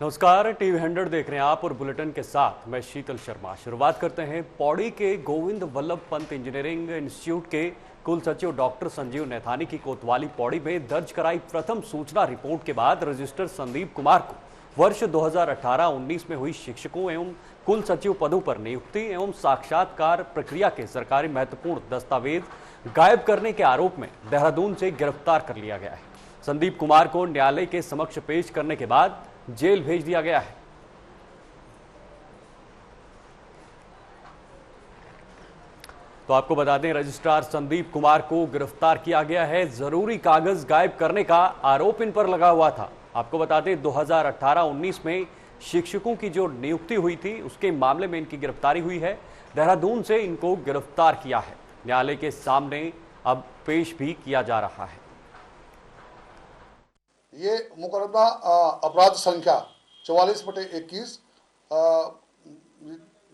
नमस्कार, टीवी 100 देख रहे हैं आप और बुलेटिन के साथ मैं शीतल शर्मा। शुरुआत करते हैं पौड़ी के गोविंद वल्लभ पंत इंजीनियरिंग इंस्टीट्यूट के कुल सचिव डॉक्टर संजीव नैथानी की कोतवाली पौड़ी में दर्ज कराई प्रथम सूचना रिपोर्ट के बाद रजिस्ट्रार संदीप कुमार को वर्ष 2018-19 में हुई शिक्षकों एवं कुल सचिव पदों पर नियुक्ति एवं साक्षात्कार प्रक्रिया के सरकारी महत्वपूर्ण दस्तावेज गायब करने के आरोप में देहरादून से गिरफ्तार कर लिया गया है। संदीप कुमार को न्यायालय के समक्ष पेश करने के बाद जेल भेज दिया गया है। तो आपको बता दें, रजिस्ट्रार संदीप कुमार को गिरफ्तार किया गया है। जरूरी कागज गायब करने का आरोप इन पर लगा हुआ था। आपको बता दें, 2018-19 में शिक्षकों की जो नियुक्ति हुई थी उसके मामले में इनकी गिरफ्तारी हुई है। देहरादून से इनको गिरफ्तार किया है। न्यायालय के सामने अब पेश भी किया जा रहा है। ये मुकदमा अपराध संख्या 44/21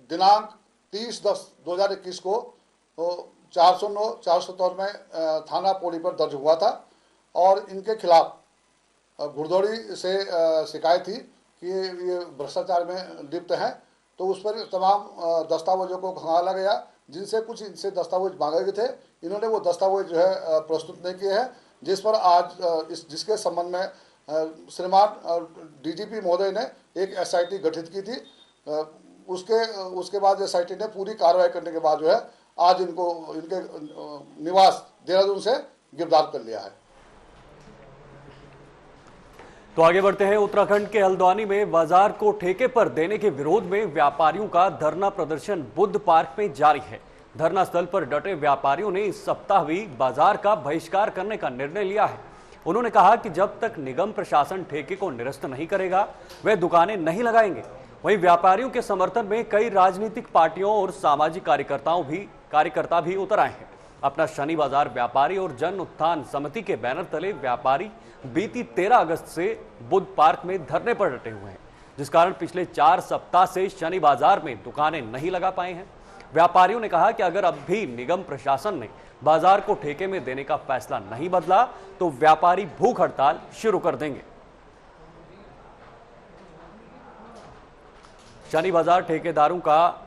दिनांक 30/10/2021 को 409-473 में थाना पौड़ी पर दर्ज हुआ था और इनके खिलाफ घुड़दौड़ी से शिकायत थी कि ये भ्रष्टाचार में लिप्त हैं। तो उस पर तमाम दस्तावेजों को खंगाला गया, जिनसे कुछ इनसे दस्तावेज मांगे गए थे। इन्होंने वो दस्तावेज जो है प्रस्तुत नहीं किए हैं, जिस पर आज जिसके संबंध में श्रीमान डीजीपी महोदय ने एक एसआईटी गठित की थी। उसके बाद एसआईटी ने पूरी कार्रवाई करने के बाद जो है आज इनको इनके निवास देहरादून से गिरफ्तार कर लिया है। तो आगे बढ़ते हैं। उत्तराखंड के हल्द्वानी में बाजार को ठेके पर देने के विरोध में व्यापारियों का धरना प्रदर्शन बुद्ध पार्क में जारी है। धरना स्थल पर डटे व्यापारियों ने इस सप्ताह भी बाजार का बहिष्कार करने का निर्णय लिया है। उन्होंने कहा कि जब तक निगम प्रशासन ठेके को निरस्त नहीं करेगा वे दुकानें नहीं लगाएंगे। वहीं व्यापारियों के समर्थन में कई राजनीतिक पार्टियों और सामाजिक कार्यकर्ता भी उतर आए हैं। अपना शनि बाजार व्यापारी और जन उत्थान समिति के बैनर तले व्यापारी बीती 13 अगस्त से बुद्ध पार्क में धरने पर डटे हुए हैं, जिस कारण पिछले 4 सप्ताह से शनि बाजार में दुकानें नहीं लगा पाए हैं। व्यापारियों ने कहा कि अगर अब भी निगम प्रशासन ने बाजार को ठेके में देने का फैसला नहीं बदला तो व्यापारी भूख हड़ताल शुरू कर देंगे। शनि बाजार ठेकेदारों का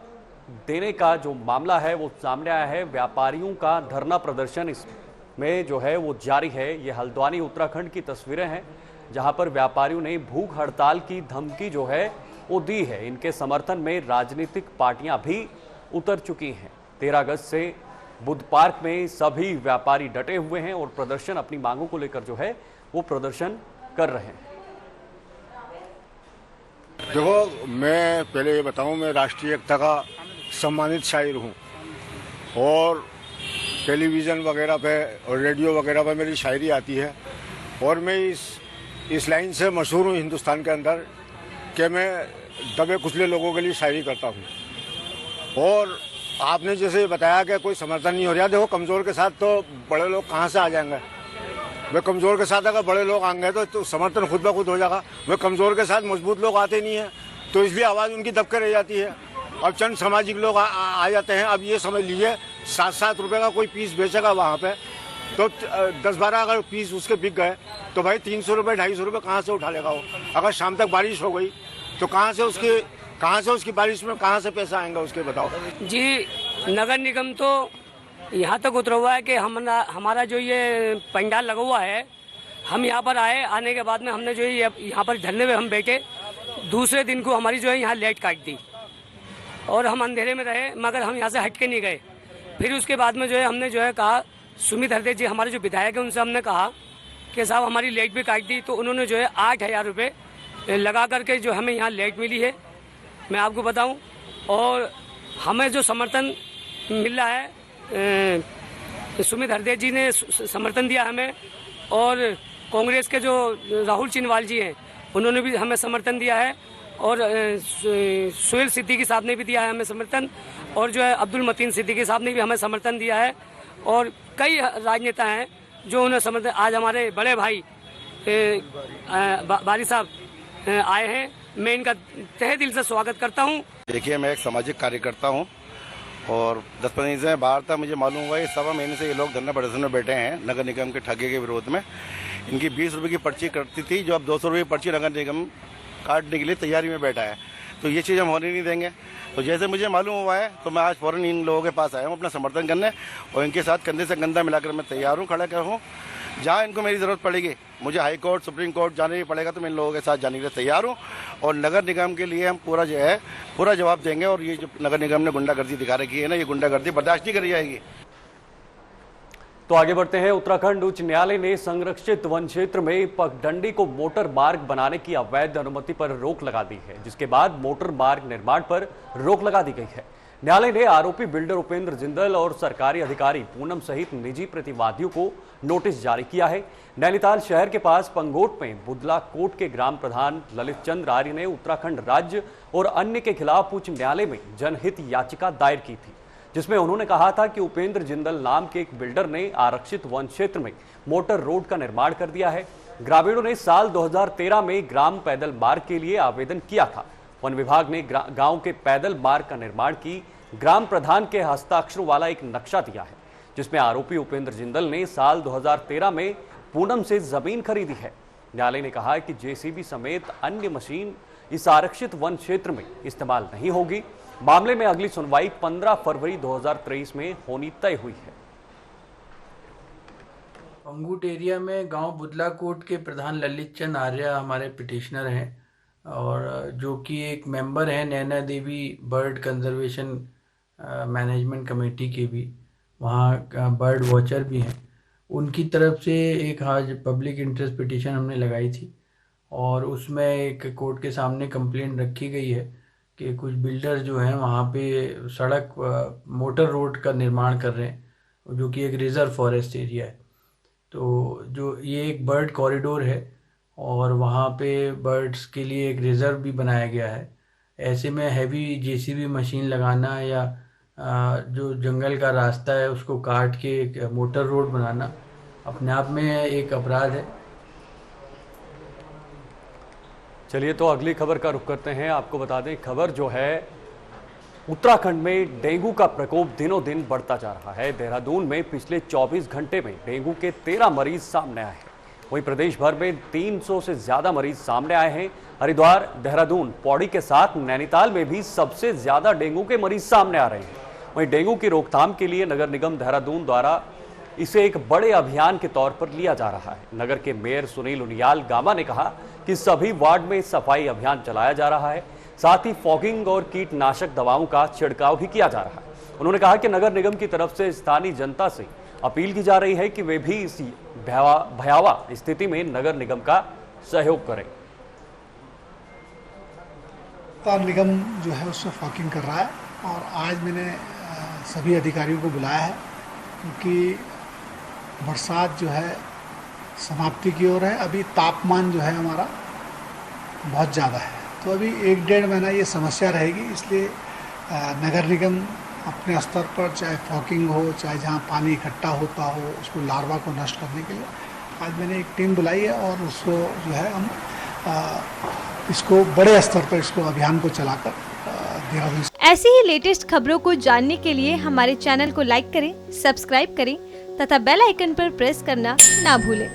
देने का जो मामला है वो सामने आया है। व्यापारियों का धरना प्रदर्शन इसमें जो है वो जारी है। ये हल्द्वानी उत्तराखंड की तस्वीरें हैं, जहां पर व्यापारियों ने भूख हड़ताल की धमकी जो है वो दी है। इनके समर्थन में राजनीतिक पार्टियां भी उतर चुकी हैं। 13 अगस्त से बुद्ध पार्क में सभी व्यापारी डटे हुए हैं और प्रदर्शन अपनी मांगों को लेकर जो है वो प्रदर्शन कर रहे हैं। देखो, मैं पहले ये बताऊं, मैं राष्ट्रीय एकता का सम्मानित शायर हूं और टेलीविज़न वगैरह पे और रेडियो वगैरह पे मेरी शायरी आती है और मैं इस लाइन से मशहूर हूं हिंदुस्तान के अंदर कि मैं दबे कुचले लोगों के लिए शायरी करता हूं। और आपने जैसे बताया कि कोई समर्थन नहीं हो रहा, देखो कमज़ोर के साथ तो बड़े लोग कहाँ से आ जाएंगे। वे कमज़ोर के साथ अगर बड़े लोग आएंगे तो समर्थन खुद ब खुद हो जाएगा। वे कमज़ोर के साथ मजबूत लोग आते नहीं हैं, तो इसलिए आवाज़ उनकी दबके रह जाती है। अब चंद सामाजिक लोग आ जाते हैं। अब ये समझ लीजिए 7-7 रुपये का कोई पीस बेचेगा वहाँ पे, तो 10-12 अगर पीस उसके बिक गए तो भाई 300 रुपये 250 रुपये कहाँ से उठा लेगा वो। अगर शाम तक बारिश हो गई तो कहाँ से उसकी बारिश में कहाँ से पैसा आएगा उसके, बताओ जी। नगर निगम तो यहाँ तक उतरा हुआ है कि हमारा जो ये पंडाल लगा हुआ है, हम यहाँ पर आने के बाद में हमने जो है यहाँ पर धरने में हम बैठे, दूसरे दिन को हमारी जो है यहाँ लाइट काट दी और हम अंधेरे में रहे, मगर हम यहाँ से हट के नहीं गए। फिर उसके बाद में जो है हमने जो है कहा, सुमित हरदे जी हमारे जो विधायक हैं उनसे हमने कहा कि साहब हमारी लाइट भी काट दी। तो उन्होंने जो है 8,000 रुपये लगा करके जो हमें यहाँ लाइट मिली है, मैं आपको बताऊँ। और हमें जो समर्थन मिल रहा है, सुमित हरदे जी ने समर्थन दिया हमें, और कांग्रेस के जो राहुल चिनवाल जी हैं उन्होंने भी हमें समर्थन दिया है, और सुहेल सिद्दीकी साहब ने भी दिया है हमें समर्थन, और जो है अब्दुल मतीन सिद्दीकी साहब ने भी हमें समर्थन दिया है, और कई राजनेता हैं जो उन्हें समर्थन। आज हमारे बड़े भाई बारी साहब आए हैं, मैं इनका तहे दिल से स्वागत करता हूं। देखिए, मैं एक सामाजिक कार्यकर्ता हूं और 10-15 दिन से बाहर था, मुझे मालूम हुआ ये 1.25 महीने से ये लोग धरना प्रदर्शन में बैठे हैं नगर निगम के ठगे के विरोध में। इनकी 20 रुपये की पर्ची कटती थी, जो अब 200 रुपये की पर्ची नगर निगम काटने के लिए तैयारी में बैठा है। तो ये चीज़ हम होने नहीं देंगे। तो जैसे मुझे मालूम हुआ है तो मैं आज फ़ौरन इन लोगों के पास आया हूँ अपना समर्थन करने, और इनके साथ कंधे से कंधा मिलाकर मैं तैयार हूँ, खड़ा कर हूँ। जहाँ इनको मेरी ज़रूरत पड़ेगी, मुझे हाई कोर्ट सुप्रीम कोर्ट जाने ही पड़ेगा, तो मैं इन लोगों के साथ जाने के लिए तैयार हूँ। और नगर निगम के लिए हम पूरा जवाब देंगे। और ये जो नगर निगम ने गुंडागर्दी दिखा रखी है ना, ये गुंडागर्दी बर्दाश्त नहीं करी जाएगी। तो आगे बढ़ते हैं। उत्तराखंड उच्च न्यायालय ने संरक्षित वन क्षेत्र में पगडंडी को मोटर मार्ग बनाने की अवैध अनुमति पर रोक लगा दी है, जिसके बाद मोटर मार्ग निर्माण पर रोक लगा दी गई है। न्यायालय ने आरोपी बिल्डर उपेंद्र जिंदल और सरकारी अधिकारी पूनम सहित निजी प्रतिवादियों को नोटिस जारी किया है। नैनीताल शहर के पास पंगोट में बुदला कोट के ग्राम प्रधान ललित चंद्र आर्य ने उत्तराखंड राज्य और अन्य के खिलाफ उच्च न्यायालय में जनहित याचिका दायर की थी, जिसमें उन्होंने कहा था कि उपेंद्र जिंदल नाम के एक बिल्डर ने आरक्षित वन क्षेत्र में मोटर रोड का निर्माण कर दिया है। ग्रामीणों ने साल 2013 में ग्राम पैदल मार्ग के लिए आवेदन किया था। वन विभाग ने गांव के पैदल मार्ग का निर्माण की ग्राम प्रधान के हस्ताक्षरों वाला एक नक्शा दिया है, जिसमें आरोपी उपेंद्र जिंदल ने साल 2013 में पूनम से जमीन खरीदी है। न्यायालय ने कहा है कि जेसीबी समेत अन्य मशीन इस आरक्षित वन क्षेत्र में इस्तेमाल नहीं होगी। मामले में अगली सुनवाई 15 फरवरी 2023 में होनी तय हुई है। पंगूट एरिया में गांव बुदला कोट के प्रधान ललित चंद आर्य हमारे पिटिशनर हैं, और जो कि एक मेंबर हैं Naina Devi bird conservation management committee के भी, वहाँ बर्ड वॉचर भी हैं। उनकी तरफ से एक आज पब्लिक इंटरेस्ट पिटीशन हमने लगाई थी, और उसमें एक कोर्ट के सामने कंप्लेंट रखी गई है कि कुछ बिल्डर जो हैं वहाँ पे सड़क मोटर रोड का निर्माण कर रहे हैं, जो कि एक रिजर्व फॉरेस्ट एरिया है। तो जो ये एक बर्ड कॉरिडोर है, और वहाँ पे बर्ड्स के लिए एक रिजर्व भी बनाया गया है। ऐसे में हैवी जेसीबी मशीन लगाना या जो जंगल का रास्ता है उसको काट के एक मोटर रोड बनाना अपने आप में एक अपराध है। चलिए तो अगली खबर का रुख करते हैं। आपको बता दें, खबर जो है उत्तराखंड में डेंगू का प्रकोप दिनों दिन बढ़ता जा रहा है। देहरादून में पिछले 24 घंटे में डेंगू के 13 मरीज सामने आए हैं। वहीं प्रदेश भर में 300 से ज्यादा मरीज सामने आए हैं। हरिद्वार, देहरादून, पौड़ी के साथ नैनीताल में भी सबसे ज्यादा डेंगू के मरीज सामने आ रहे हैं। वहीं डेंगू की रोकथाम के लिए नगर निगम देहरादून द्वारा इसे एक बड़े अभियान के तौर पर लिया जा रहा है। नगर के मेयर सुनील उनियाल गामा ने कहा कि सभी वार्ड में सफाई अभियान चलाया जा रहा है, साथ ही फॉगिंग और कीटनाशक दवाओं का छिड़काव भी किया जा रहा है। उन्होंने कहा कि नगर निगम की तरफ से स्थानीय जनता से अपील की जा रही है कि वे भी इस भयावह स्थिति में नगर निगम का सहयोग करें। निगम जो है उससे फॉगिंग कर रहा है, और आज मैंने सभी अधिकारियों को बुलाया है, क्योंकि बरसात जो है समाप्ति की ओर है। अभी तापमान जो है हमारा बहुत ज़्यादा है, तो अभी 1-1.5 महीना ये समस्या रहेगी। इसलिए नगर निगम अपने स्तर पर, चाहे फॉगिंग हो, चाहे जहाँ पानी इकट्ठा होता हो, उसको लार्वा को नष्ट करने के लिए आज मैंने एक टीम बुलाई है, और उसको जो है हम इसको बड़े स्तर पर इसको अभियान को चलाकर देहरादून। ऐसी ही लेटेस्ट खबरों को जानने के लिए हमारे चैनल को लाइक करें, सब्सक्राइब करें तथा बेल आइकन पर प्रेस करना ना भूलें।